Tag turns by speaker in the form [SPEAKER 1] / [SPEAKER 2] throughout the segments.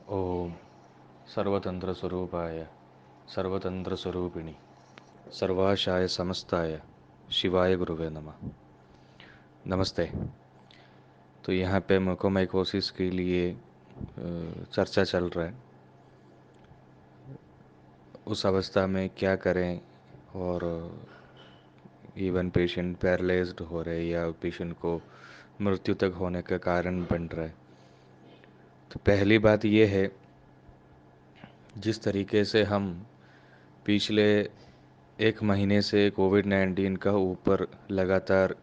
[SPEAKER 1] ओम सर्वतंत्र स्वरूपाय सर्वतंत्र स्वरूपिणी सर्वाशाय समस्ताय शिवाय गुरुवे नमः। नमस्ते। तो यहाँ पे म्यूकोमाइकोसिस के लिए चर्चा चल रहा है। उस अवस्था में क्या करें, और इवन पेशेंट पैरालाइज्ड हो रहे या पेशेंट को मृत्यु तक होने का कारण बन रहा है। तो पहली बात ये है, जिस तरीके से हम पिछले एक महीने से कोविड-19 का ऊपर लगातार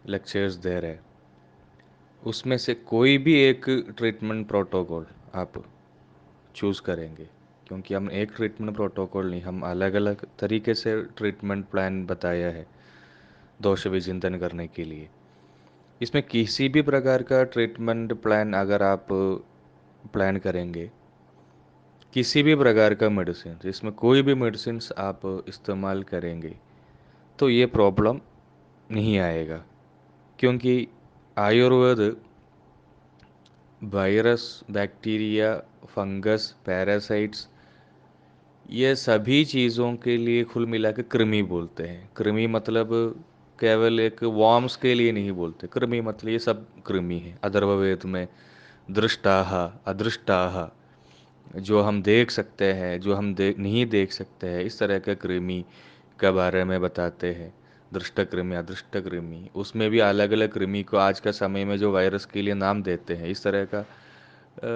[SPEAKER 1] लेक्चर्स दे रहे हैं, उसमें से कोई भी एक ट्रीटमेंट प्रोटोकॉल आप चूज़ करेंगे, क्योंकि हम एक ट्रीटमेंट प्रोटोकॉल नहीं, हम अलग अलग तरीके से ट्रीटमेंट प्लान बताया है दोष विचिंतन करने के लिए। इसमें किसी भी प्रकार का ट्रीटमेंट प्लान अगर आप प्लान करेंगे, किसी भी प्रकार का मेडिसिन, इसमें कोई भी मेडिसिन आप इस्तेमाल करेंगे, तो ये प्रॉब्लम नहीं आएगा। क्योंकि Ayurveda virus, bacteria, fungus, parasites, ये सभी चीज़ों के लिए कुल मिला के कृमि बोलते हैं। कृमि मतलब केवल एक वॉर्म्स के लिए नहीं बोलते, कृमि मतलब ये सब कृमि है। अथर्ववेद में दृष्टाः, अदृष्टाः, जो हम देख सकते हैं, जो हम नहीं देख सकते हैं, इस तरह के कृमि के बारे में बताते हैं। दृष्ट कृमि, अदृष्ट कृमि, उसमें भी अलग अलग कृमि को आज का समय में जो वायरस के लिए नाम देते हैं, इस तरह का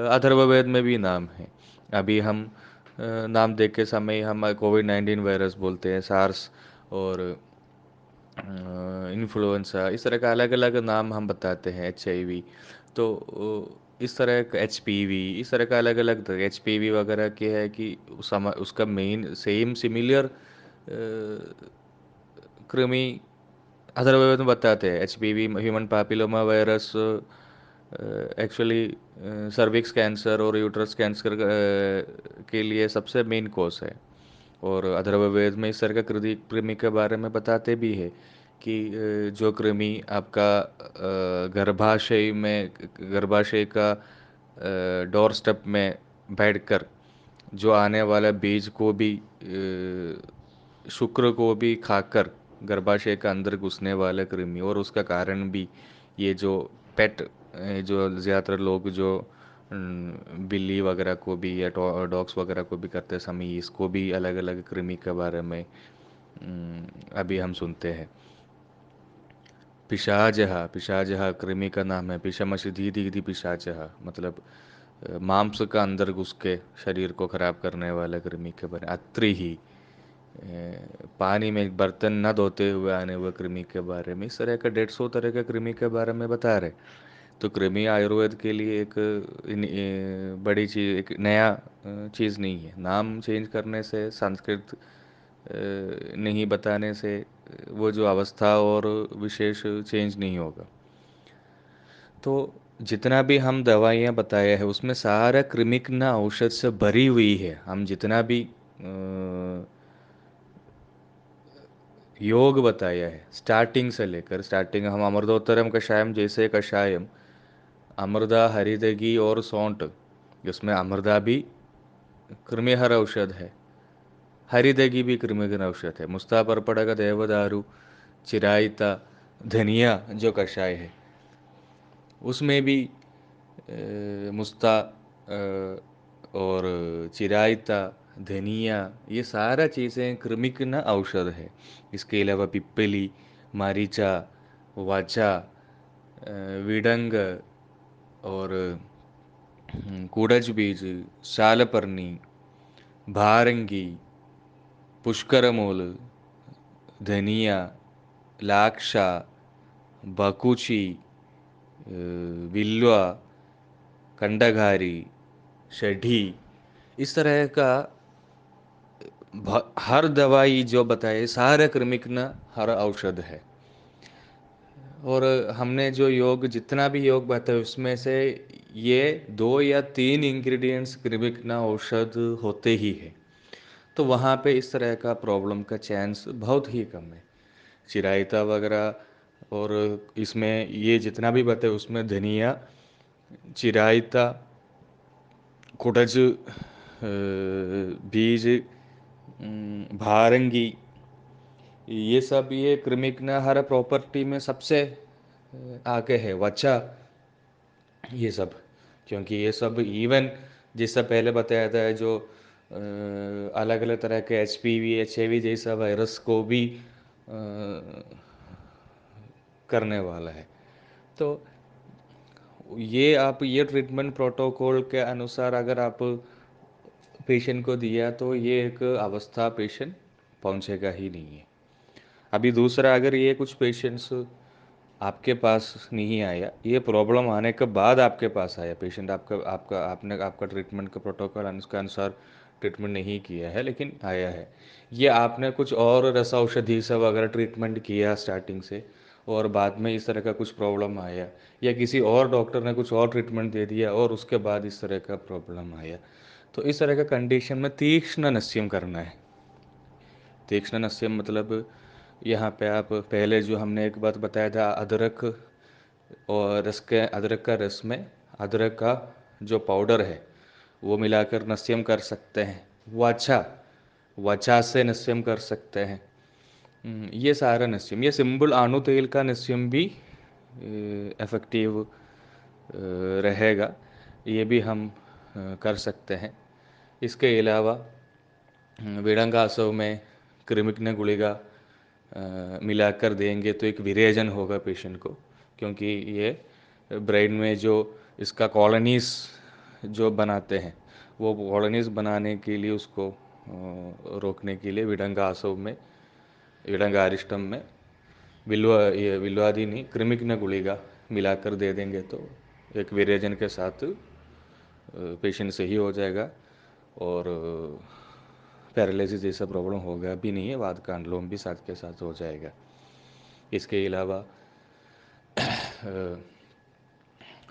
[SPEAKER 1] अथर्ववेद में भी नाम है। अभी हम नाम देख के समय हम कोविड-19 वायरस बोलते हैं, सार्स और इन्फ्लुएंसा, इस तरह का अलग अलग नाम हम बताते हैं, HIV। तो इस तरह का HPV, इस तरह का अलग अलग HPV वगैरह के है कि उसका मेन सेम सिमिलर कृमि अथर्ववेद में बताते हैं। HPV, human papilloma virus, actually cervix cancer और यूट्रस कैंसर के लिए सबसे मेन कॉज है। और अथर्ववेद में इस तरह का कृमि के बारे में बताते भी है कि जो कृमि आपका गर्भाशय का डोर स्टेप में बैठकर जो आने वाला बीज को भी शुक्र को भी खाकर गर्भाशय के अंदर घुसने वाला कृमि, और उसका कारण भी ये जो पेट, जो ज़्यादातर लोग जो बिल्ली वगैरह को भी या डॉग्स वगैरह को भी करते समय, इसको भी अलग अलग कृमि के बारे में अभी हम सुनते हैं। पिशाचः, पिशाचः कृमि का नाम है। पिशमसिद्धि पिशाचः मतलब मांस का अंदर घुस के शरीर को खराब करने वाला कृमि के बारे में। अत्रि ही पानी में बर्तन न धोते हुए आने हुए कृमि के बारे में, इस तरह का 150 तरह के कृमि के बारे में बता रहे। तो कृमि आयुर्वेद के लिए एक बड़ी चीज़, एक नया चीज़ नहीं है। नाम चेंज करने से, संस्कृत नहीं बताने से वो जो अवस्था और विशेष चेंज नहीं होगा। तो जितना भी हम दवाइयाँ बताया है, उसमें सारा कृमिक ना औषध से भरी हुई है। हम जितना भी योग बताया है, स्टार्टिंग से लेकर, स्टार्टिंग हम अमृतोत्तरम कषायम जैसे कषायम, अमृता, हरिदगी और सौंठ, जिसमें अमृता भी कृमिहर औषध है, हरिदगी भी कृमिहर औषध है, मुस्ता परपड़ग देवदारू, चिरायता, धनिया जो कषाय है, उसमें भी मुस्ता और चिरायता, धनिया, ये सारा चीज़ें कृमिक न औषध है। इसके अलावा पिप्पली, मारीचा, वाचा, विडंग और कूड़ज बीज, सालपर्णी, भारंगी, पुष्करमूल, धनिया, लाक्षा, बकुची, विल्वा, कंडघारी, षढ़ी, इस तरह का हर दवाई जो बताए सारे कृमिक न हर औषध है। और हमने जो योग, जितना भी योग बताया उसमें से ये 2 या 3 इंग्रेडिएंट्स कृमिक न औषध होते ही है। तो वहाँ पे इस तरह का प्रॉब्लम का चांस बहुत ही कम है। चिरायता वगैरह, और इसमें ये जितना भी बताए उसमें धनिया, चिरायता कुडज, बीज, भारंगी, ये सब ये क्रिमिग्नाहर प्रॉपर्टी में सबसे आगे है। वचा, ये सब, क्योंकि ये सब इवन जैसा पहले बताया था, जो अलग अलग तरह के HPV HIV जैसा वायरस को भी करने वाला है। तो ये आप ये ट्रीटमेंट प्रोटोकॉल के अनुसार अगर आप पेशेंट को दिया तो ये एक अवस्था पेशेंट पहुंचेगा ही नहीं है। अभी दूसरा, अगर ये कुछ पेशेंट्स आपके पास नहीं आया, ये प्रॉब्लम आने के बाद आपके पास आया पेशेंट, आपका आपका आपने आपका ट्रीटमेंट का प्रोटोकॉल उसके अनुसार ट्रीटमेंट नहीं किया है लेकिन आया है, ये आपने कुछ और रस औषधि से वगैरह ट्रीटमेंट किया स्टार्टिंग से और बाद में इस तरह का कुछ प्रॉब्लम आया, या किसी और डॉक्टर ने कुछ और ट्रीटमेंट दे दिया और उसके बाद इस तरह का प्रॉब्लम आया, तो इस तरह का कंडीशन में तीक्ष्ण नस्यम करना है। तीक्ष्ण नस्यम मतलब यहाँ पे आप पहले जो हमने एक बात बताया था, अदरक और रस के, अदरक का रस में अदरक का जो पाउडर है वो मिलाकर नस्यम कर सकते हैं। वाछा, वचा से नस्यम कर सकते हैं। ये सारा नस्यम, ये सिंपल आनू तेल का नस्यम भी इफ़ेक्टिव रहेगा, ये भी हम कर सकते हैं। इसके अलावा विड़ंगासव में क्रिमिग्न गुलिका मिलाकर देंगे तो एक विरेजन होगा पेशेंट को, क्योंकि ये ब्रेन में जो इसका कॉलोनीज जो बनाते हैं, वो कॉलोनीज बनाने के लिए उसको रोकने के लिए विड़ंगासव में, विड़ंगारिष्टम में ये विल्वादी नहीं, क्रिमिग्न गुलिका मिलाकर दे देंगे तो एक विरेजन के साथ पेशेंट सही हो जाएगा और पैरालिसिस जैसा प्रॉब्लम होगा भी नहीं है, वात का अनुलोम भी साथ के साथ हो जाएगा। इसके अलावा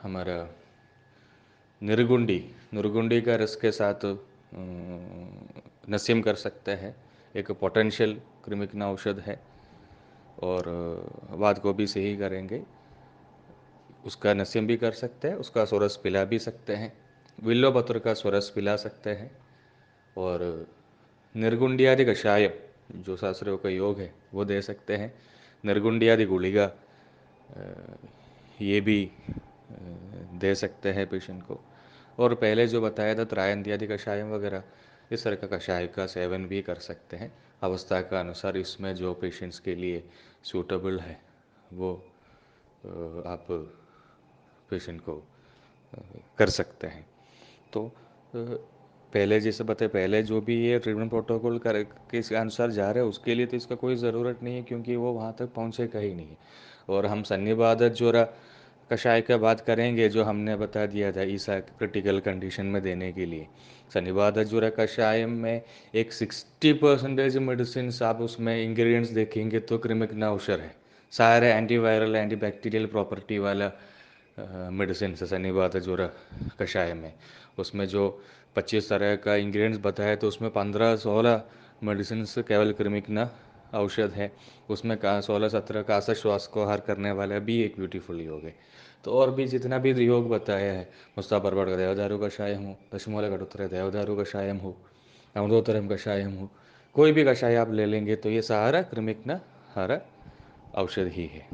[SPEAKER 1] हमारा निर्गुंडी, निर्गुंडी का रस के साथ नस्यम कर सकते हैं, एक पोटेंशियल क्रिमिग्ना औषध है और वात को भी सही करेंगे, उसका नस्यम भी कर सकते हैं, उसका स्वरस पिला भी सकते हैं, विल्लो पत्र का स्वरस पिला सकते हैं और निर्गुंडियादि कषाय जो शास्त्रों का योग है वो दे सकते हैं। निर्गुंडियादि गुलिका ये भी दे सकते हैं पेशेंट को। और पहले जो बताया था त्रायंत्यादि कषायम वगैरह, इस तरह का कषाय का सेवन भी कर सकते हैं अवस्था का अनुसार। इसमें जो पेशेंट्स के लिए सूटेबल है वो आप पेशेंट को कर सकते हैं। तो पहले जैसे बताए, पहले जो भी ये ट्रीटमेंट प्रोटोकॉल कर के इसके अनुसार जा रहे हैं उसके लिए तो इसका कोई ज़रूरत नहीं है, क्योंकि वो वहाँ तक पहुँचेगा ही नहीं। और हम सन्निबाधक जोरा कषाय का बात करेंगे जो हमने बता दिया था ईसा क्रिटिकल कंडीशन में देने के लिए। सन्निबाधक जोरा कषाय में एक 60% मेडिसिन आप उसमें इंग्रेडिएंट्स देखेंगे तो क्रिमिग्नाउशर है, सारे एंटीवायरल एंटीबैक्टीरियल प्रॉपर्टी वाला मेडिसिन है सन्निबाधक जोरा कषाय में। उसमें जो 25 तरह का इंग्रेडिएंट्स बताया तो उसमें 15-16 मेडिसिन केवल क्रिमिग्ना औषध है, उसमें का 16-17 का आशा श्वास को आहार करने वाला भी एक ब्यूटीफुल योग है। तो और भी जितना भी योग बताया है, मुस्ता परवड़ का देवदारू कषायम हो, दशमूल घटोत्तर देवदारू कषायम हो, अमृतोत्तरम कषायम हो, कोई भी कषाय आप ले लेंगे तो ये सारा क्रिमिग्ना हरा औषध ही है।